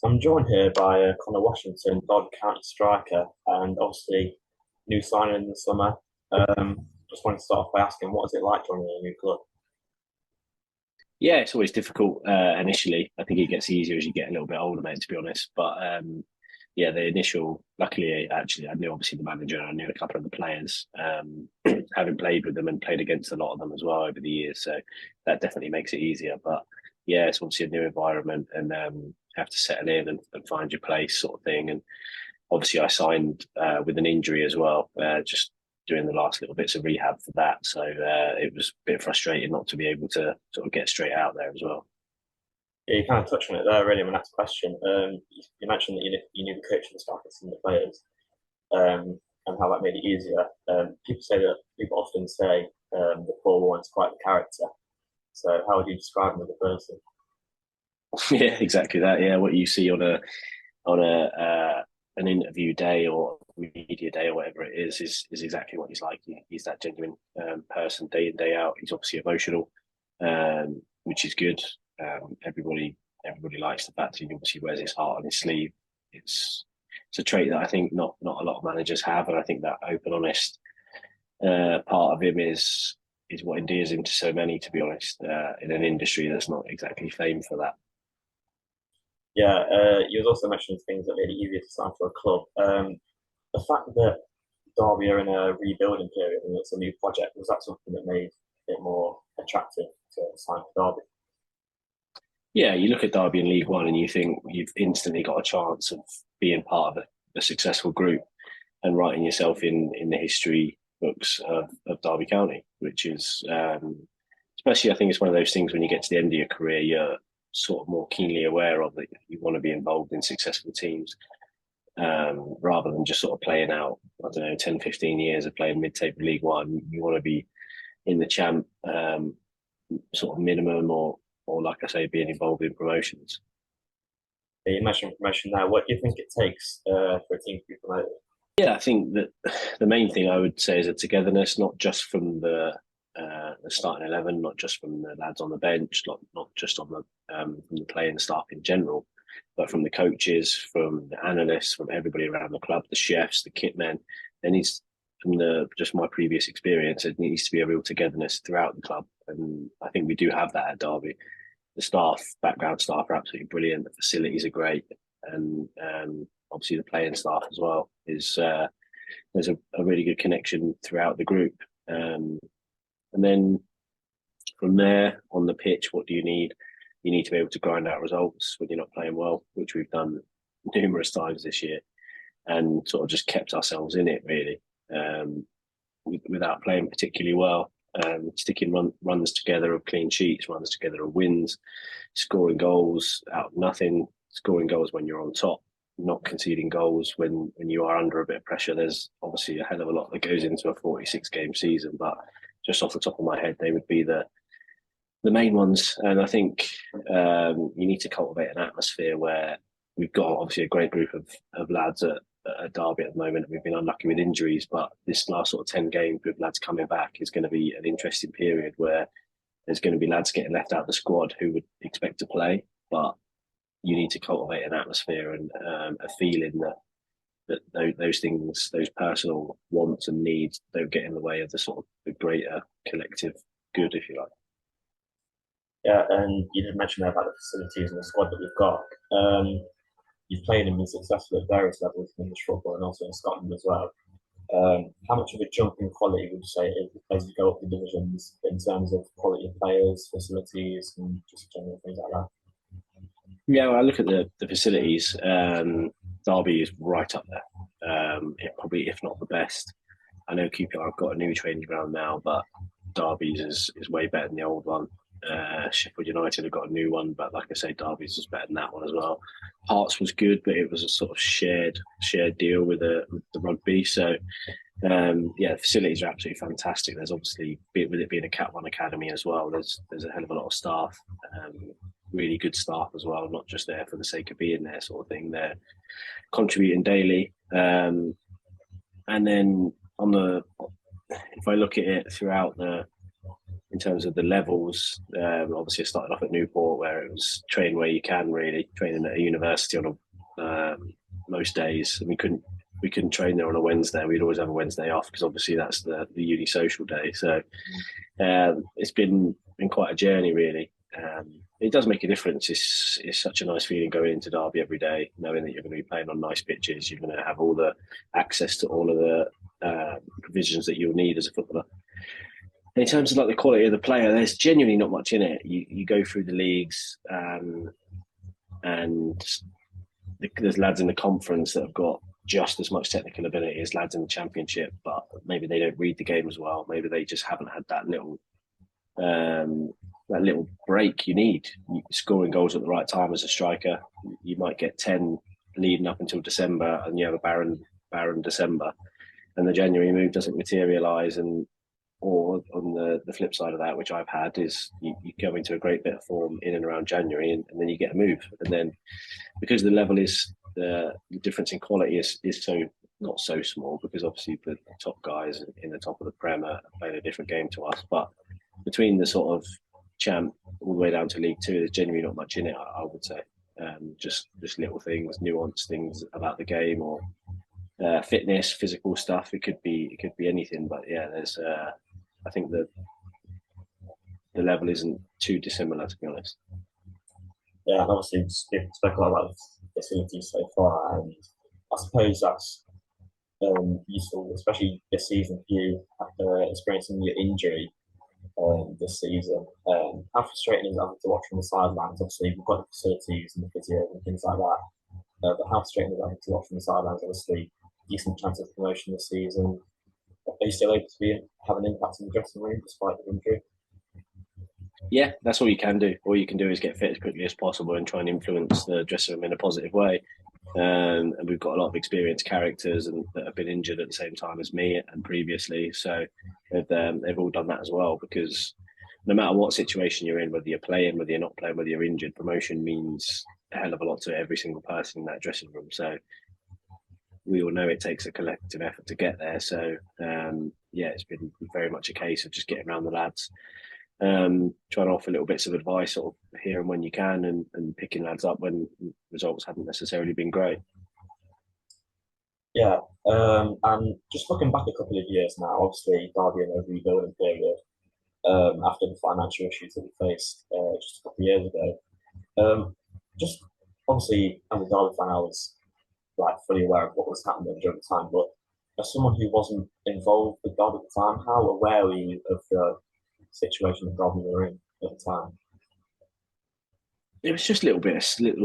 I'm joined here by Conor Washington, Derby County striker, and obviously new signing in the summer. Just wanted to start off by asking, what is it like joining a new club? Yeah, it's always difficult initially. I think it gets easier as you get a little bit older, mate, to be honest. But yeah, the initial, luckily, actually, I knew obviously the manager and I knew a couple of the players, having played with them and played against a lot of them as well over the years. So that definitely makes it easier. But yeah, it's obviously a new environment and have to settle in and find your place sort of thing. And obviously, I signed with an injury as well, just doing the last little bits of rehab for that. So it was a bit frustrating not to be able to sort of get straight out there as well. Yeah, you kind of touched on it there, really, my next question. You mentioned that you knew the coach and the staff and some of the players, and how that made it easier. People often say the Paul Warren's quite the character. So how would you describe him as a person? Yeah, exactly that. Yeah, what you see on a an interview day or media day or whatever it is exactly what he's like. He's that genuine person day in day out. He's obviously emotional, which is good. Everybody likes the fact that he obviously wears his heart on his sleeve. It's a trait that I think not a lot of managers have, and I think that open, honest part of him is what endears him to so many. To be honest, in an industry that's not exactly famed for that. Yeah, you was also mentioning things that made it easier to sign for a club. The fact that Derby are in a rebuilding period and it's a new project, was that something that made it more attractive to sign for Derby? Yeah, you look at Derby in League One and you think you've instantly got a chance of being part of a successful group and writing yourself in the history books of Derby County, which is especially I think it's one of those things when you get to the end of your career, you're sort of more keenly aware of that you want to be involved in successful teams rather than just sort of playing out, I don't know, 10, 15 years of playing mid-table League One. You want to be in the champ sort of minimum or like I say, being involved in promotions. You mentioned promotion now. What do you think it takes for a team to be promoted? Yeah, I think that the main thing I would say is a togetherness, not just from the starting 11, not just from the lads on the bench, not just on from the playing staff in general, but from the coaches, from the analysts, from everybody around the club, the chefs, the kit men. There needs, from the just my previous experience, it needs to be a real togetherness throughout the club, and I think we do have that at Derby. The staff, background staff, are absolutely brilliant. The facilities are great, and obviously the playing staff as well is there's a really good connection throughout the group. And then from there on the pitch, what do you need? You need to be able to grind out results when you're not playing well, which we've done numerous times this year, and sort of just kept ourselves in it really, without playing particularly well. Sticking runs together of clean sheets, runs together of wins, scoring goals out of nothing, scoring goals when you're on top, not conceding goals when you are under a bit of pressure. There's obviously a hell of a lot that goes into a 46 game season, but just off the top of my head, they would be the main ones. And I think you need to cultivate an atmosphere where we've got obviously a great group of lads at Derby at the moment. We've been unlucky with injuries, but this last sort of 10 games with lads coming back is going to be an interesting period where there's going to be lads getting left out of the squad who would expect to play, but you need to cultivate an atmosphere and a feeling that those things, those personal wants and needs, don't get in the way of the sort of the greater collective good, if you like. Yeah, and you did mention there about the facilities and the squad that we've got. You've played and been successful at various levels in English football and also in Scotland as well. How much of a jump in quality would you say it is as you go up the divisions in terms of quality of players, facilities, and just general things like that? Yeah, well, I look at the facilities. Derby is right up there. Probably, if not the best. I know QPR have got a new training ground now, but Derby's is way better than the old one. Sheffield United have got a new one, but like I say, Derby's is better than that one as well. Hearts was good, but it was a sort of shared deal with the rugby. So yeah, the facilities are absolutely fantastic. There's obviously, with it being a Cat One academy as well, there's a hell of a lot of staff, really good staff as well, not just there for the sake of being there, sort of thing. They're contributing daily, and then if I look at it throughout the in terms of the levels. Obviously, I started off at Newport, where it was train where you can, really training at a university on most days, and we couldn't train there on a Wednesday. We'd always have a Wednesday off because obviously that's the uni social day. So it's been quite a journey, really. It does make a difference. It's such a nice feeling going into Derby every day, knowing that you're going to be playing on nice pitches. You're going to have all the access to all of the provisions that you'll need as a footballer. In terms of like the quality of the player, there's genuinely not much in it. You go through the leagues, and there's lads in the conference that have got just as much technical ability as lads in the championship, but maybe they don't read the game as well. Maybe they just haven't had that little break you need. Scoring goals at the right time as a striker. You might get 10 leading up until December, and you have a barren December, and the January move doesn't materialise. Or on the flip side of that, which I've had, is you go into a great bit of form in and around January, and then you get a move, and then because the level is the difference in quality is so not so small, because obviously the top guys in the top of the Prem are playing a different game to us, but between the sort of champ all the way down to League Two, there's genuinely not much in it. I would say, just little things, nuanced things about the game, or fitness, physical stuff. It could be anything, but yeah, there's. I think the level isn't too dissimilar, to be honest. Yeah, and obviously we've spoken a lot about the facilities so far, and I suppose that's useful, especially this season for you after experiencing your injury this season. How frustrating is it having to watch from the sidelines? Obviously, we've got the facilities and the physio and things like that, but how frustrating is it having to watch from the sidelines? Obviously, decent chance of promotion this season. Are you still able to have an impact in the dressing room despite the injury? Yeah, that's all you can do. All you can do is get fit as quickly as possible and try and influence the dressing room in a positive way. And we've got a lot of experienced characters that have been injured at the same time as me and previously. So they've all done that as well, because no matter what situation you're in, whether you're playing, whether you're not playing, whether you're injured, promotion means a hell of a lot to every single person in that dressing room. So we all know it takes a collective effort to get there. So yeah, it's been very much a case of just getting around the lads, trying to offer little bits of advice sort of here and when you can, and picking lads up when results haven't necessarily been great. Yeah, and just looking back a couple of years now, obviously Derby in a rebuilding period after the financial issues that we faced just a couple of years ago. Just obviously, as a Derby fan, I was like fully aware of what was happening during the time, but as someone who wasn't involved with Derby at the time, how aware were you of the situation that Derby were in at the time? It was just little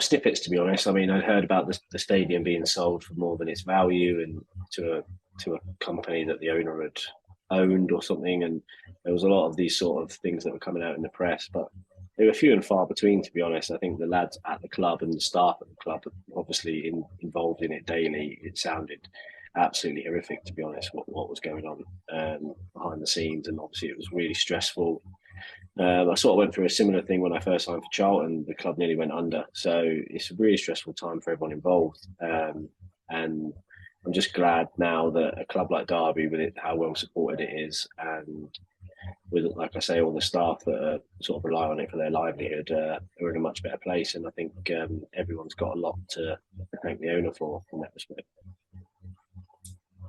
snippets, to be honest. I mean, I'd heard about the stadium being sold for more than its value, and to a company that the owner had owned or something, and there was a lot of these sort of things that were coming out in the press, but they were few and far between, to be honest. I think the lads at the club and the staff at the club, obviously involved in it daily, it sounded absolutely horrific, to be honest, what was going on behind the scenes, and obviously it was really stressful. I sort of went through a similar thing when I first signed for Charlton. The club nearly went under, so it's a really stressful time for everyone involved. And I'm just glad now that a club like Derby, with it, how well supported it is, and with, like I say, all the staff that sort of rely on it for their livelihood, are in a much better place. And I think everyone's got a lot to thank the owner for in that respect.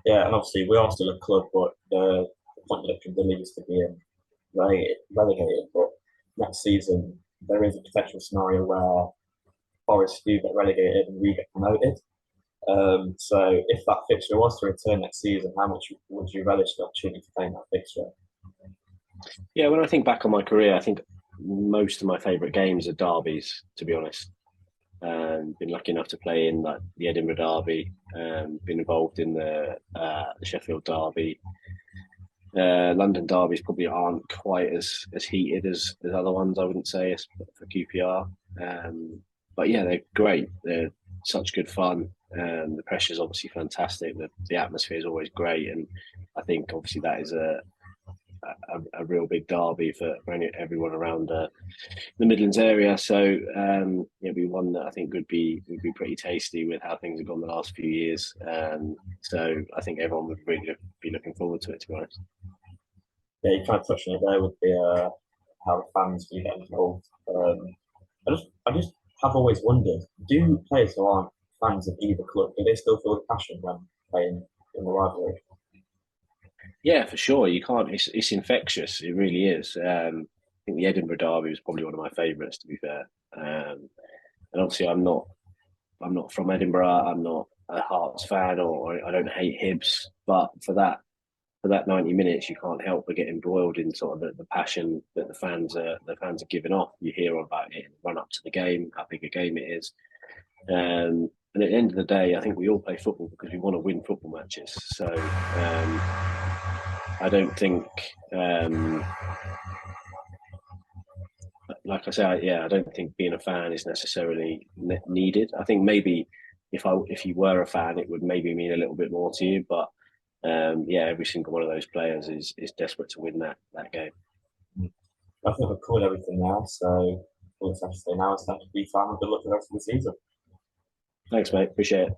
Yeah, and obviously we are still a club, but the point of the league is to be relegated. But next season there is a potential scenario where Forest do get relegated and we get promoted. So if that fixture was to return next season, how much would you relish the opportunity to play in that fixture? Yeah, when I think back on my career, I think most of my favourite games are derbies, to be honest. Been lucky enough to play in like the Edinburgh Derby, been involved in the Sheffield Derby. London derbies probably aren't quite as heated as other ones, I wouldn't say, for QPR. But yeah, they're great. They're such good fun. The pressure's obviously fantastic. The atmosphere is always great, and I think obviously that is a real big derby for everyone around the Midlands area. So it'll be one that I think would be pretty tasty with how things have gone the last few years. So I think everyone would really be looking forward to it, to be honest. Yeah, you kind of touched on it there with the how the fans do get involved. I just have always wondered: do players who aren't fans of either club do they still feel the passion when playing in the rivalry? Yeah, for sure. You can't. It's infectious. It really is. I think the Edinburgh Derby was probably one of my favourites, to be fair. And obviously, I'm not from Edinburgh. I'm not a Hearts fan, or I don't hate Hibs. But for that 90 minutes, you can't help but get embroiled in sort of the passion that the fans are giving off. You hear all about it, run up to the game, how big a game it is. And at the end of the day, I think we all play football because we want to win football matches. So I don't think, like I say, yeah, I don't think being a fan is necessarily needed. I think maybe if you were a fan, it would maybe mean a little bit more to you. But yeah, every single one of those players is desperate to win that game. I think we've covered everything now, so all that's left to say now is thank you for your time and good luck for the rest of the season. Thanks, mate. Appreciate it.